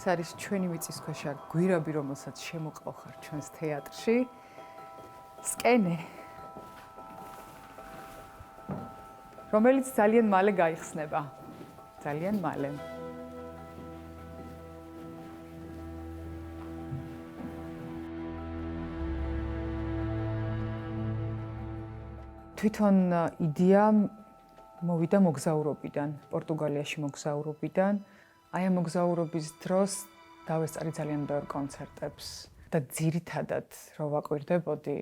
ეს არის ჩვენი მიწისქვეშა გვირაბი, რომელსაც შემოყავხარ ჩვენს თეატრში. სკენე, რომელიც ძალიან მალე გაიხსნება. ძალიან მალე. თვითონ იდეა მოვიდა მოგზაურობიდან, პორტუგალიაში მოგზაურობიდან. აი ამ მოგზაურობის დროს დავესწარი ძალიან ბევრ კონცერტებს და ძირითადად რო ვაკვირდებოდი,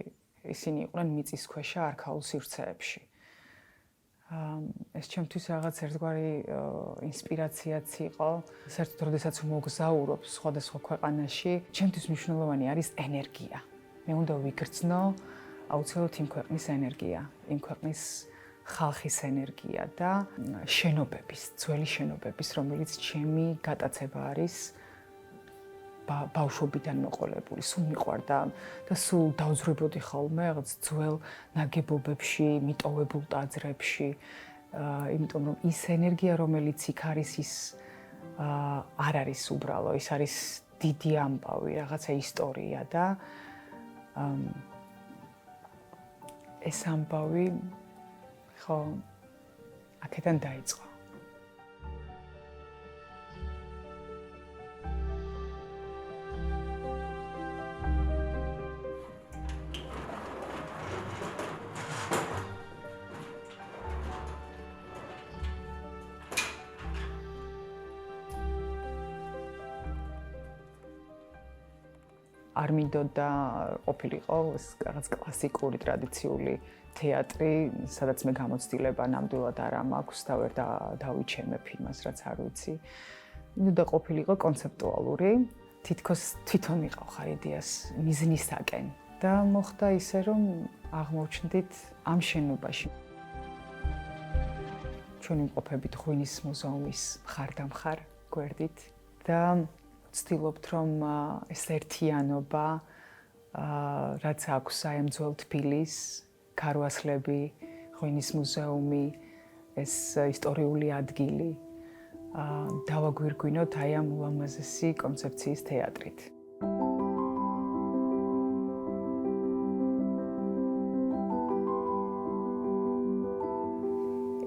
ისინი იყვნენ მიწისქვეშა არქაულ სივრცეებში. ეს ჩემთვის რაღაც ერთგვარი ინსპირაციაც იყო. საერთოდ როდესაც მოგზაურობ სხვადასხვა ქვეყანაში, ჩემთვის მნიშვნელოვანი არის ენერგია. მე უნდა ვიგრძნო აუცილებლად იმ ქვეყნის ენერგია, იმ ქვეყნის ხალხის ენერგია და შენობების, ძველი შენობების, რომელიც ჩემი გატაცება არის ბავშვობიდან მოყოლებული. სულ მიყვარდა და სულ დავძვრებოდი ხოლმე რაღაც ძველ ნაგებობებში, მიტოვებულ ტაძრებში, იმიტომ რომ ის ენერგია, რომელიც იქ არის, ის არ არის უბრალო, ის არის დიდი ამბავი, რაღაცა ისტორია და ეს ამბავი ხო აქედან დაიწყო. არ მინდოდა ყოფილიყო რაღაც კლასიკური ტრადიციული თეატრი, სადაც მე გამოცდილება ნამდვილად არ მაქვს და ვერ დავიჩემებ იმას, რაც არ ვიცი. მინდოდა ყოფილიყო კონცეპტუალური, თითქოს თვითონ მიყავხარ იდეას მიზნისაკენ და მოხდა ისე, რომ აღმოჩნდით ამ შენობაში. ჩვენ ვიმყოფებით ღვინის მუზეუმის მხარდამხარ გვერდით და ვცდილობთ, რომ ეს ერთიანობა, რაც აქვს აი ამ ძველ თბილის, ქარვასლები, ღვინის მუზეუმი, ეს ისტორიული ადგილი, დავაგვირგვინოთ აი ამ ულამაზესი კონცეფციის თეატრით.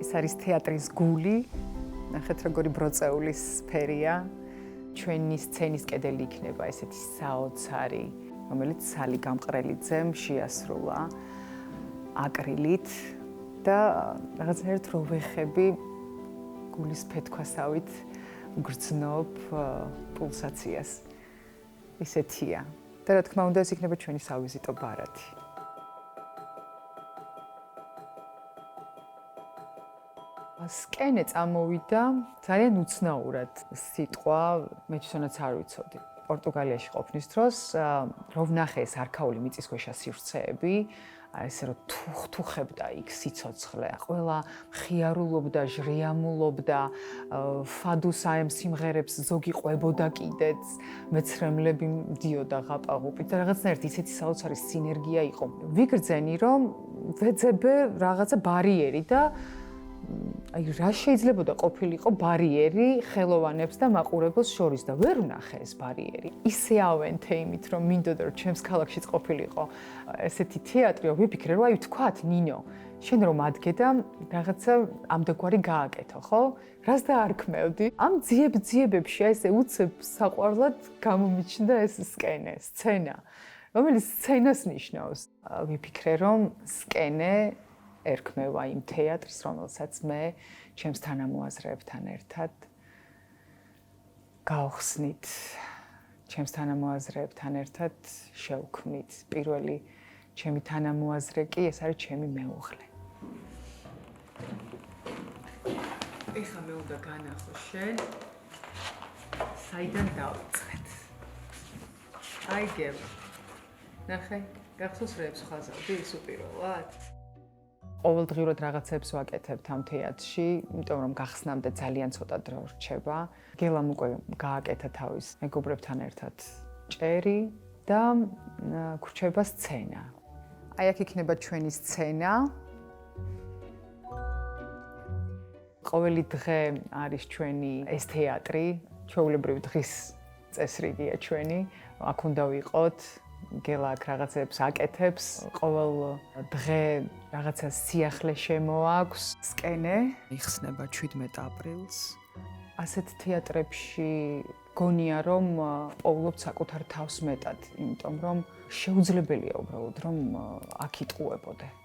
ეს არის თეატრის გული, ნახეთ როგორი ბროწეულის სფერია. ჩვენი სცენის კედელი იქნება ესეთი საოცარი, რომელიც სალი გამყრელიძემ შეასრულა აკრილით და რაღაცნაირად რო ვეხები გულის ფეთქვასავით ვგრძნობ პულსაციას. ისეთია. და რა თქმა უნდა, ეს იქნება ჩვენი სავიზიტო ბარათი. სკენე წამოვიდა ძალიან უცნაურად სიტყვა, მე ჩვენაც არ ვიცოდი. პორტუგალიაში ყოფნის დროს რო ვნახე ეს არქაული მიწისქვეშა სივრცეები, ესე რომ თუხთუხებდა იქ სიცოცხლე, ყველა მხიარულობდა, ჟრიამულობდა, ფადუს აი ამ სიმღერებს ზოგი ყვებოდა კიდეც, მეცრემლები მდიოდა ღაპაღუპით და რაღაცნაირად ისეთი საოცარი სინერგია იყო. ვიგრძენი რომ ვეძებე რაღაცა ბარიერი და აი რა შეიძლებოდა ყოფილიყო ბარიერი ხელოვანებს და მაყურებელს შორის და ვერ ვნახე ეს ბარიერი. ისე ავენთე იმით რომ მინდოდა რომ ჩემს ქალაქშიც ყოფილიყო ესეთი თეატრი, რომ ვიფიქრე რომ აი ვთქვათ ნინო, შენ რომ ადგე და რაღაცა ამდაგვარი გააკეთო, ხო? რას დაარქმევდი? ამ ძიებებში აი ესე უცებ საყვარლად გამომიჩნდა ეს სკენე, სცენა, რომელიც სცენას ნიშნავს. ვიფიქრე რომ სკენე ერქმევა იმ თეატრს, რომელსაც მე ჩემს თანამოაზრეებთან ერთად გავხსნით, ჩემს თანამოაზრეებთან ერთად შევქმნით. პირველი ჩემი თანამოაზრე კი ეს არის ჩემი მეუღლე. ეხლა მე უნდა განახო შენ, საიდან დავიწყეთ. აი გელა. ნახე, გახსოვს რეებს ხაზავდი ის უპირველად? ყოველდღიურად რაღაცებს ვაკეთებთ ამ თეატრში, იმიტომ რომ გახსნამდე ძალიან ცოტა დრო რჩება. გელამ უკვე გააკეთა თავის მეგობრებთან ერთად ჭერი და გრჩება სცენა. აი აქ იქნება ჩვენი სცენა. ყოველი დღე არის ჩვენი ეს თეატრი, ჩვეულებრივ დღის წესრიგია ჩვენი. აქ უნდა ვიყოთ, გელა აქ რაღაცებს აკეთებს, ყოველ დღე რაღაცა სიახლე შემოაქვს. სკენე იხსნება 17 აპრილს. ასეთ თეატრებში გონია რომ პოულობთ საკუთარ თავს მეტად, იმიტომ რომ შეუძლებელია უბრალოდ რომ აქ იტყუებოდე.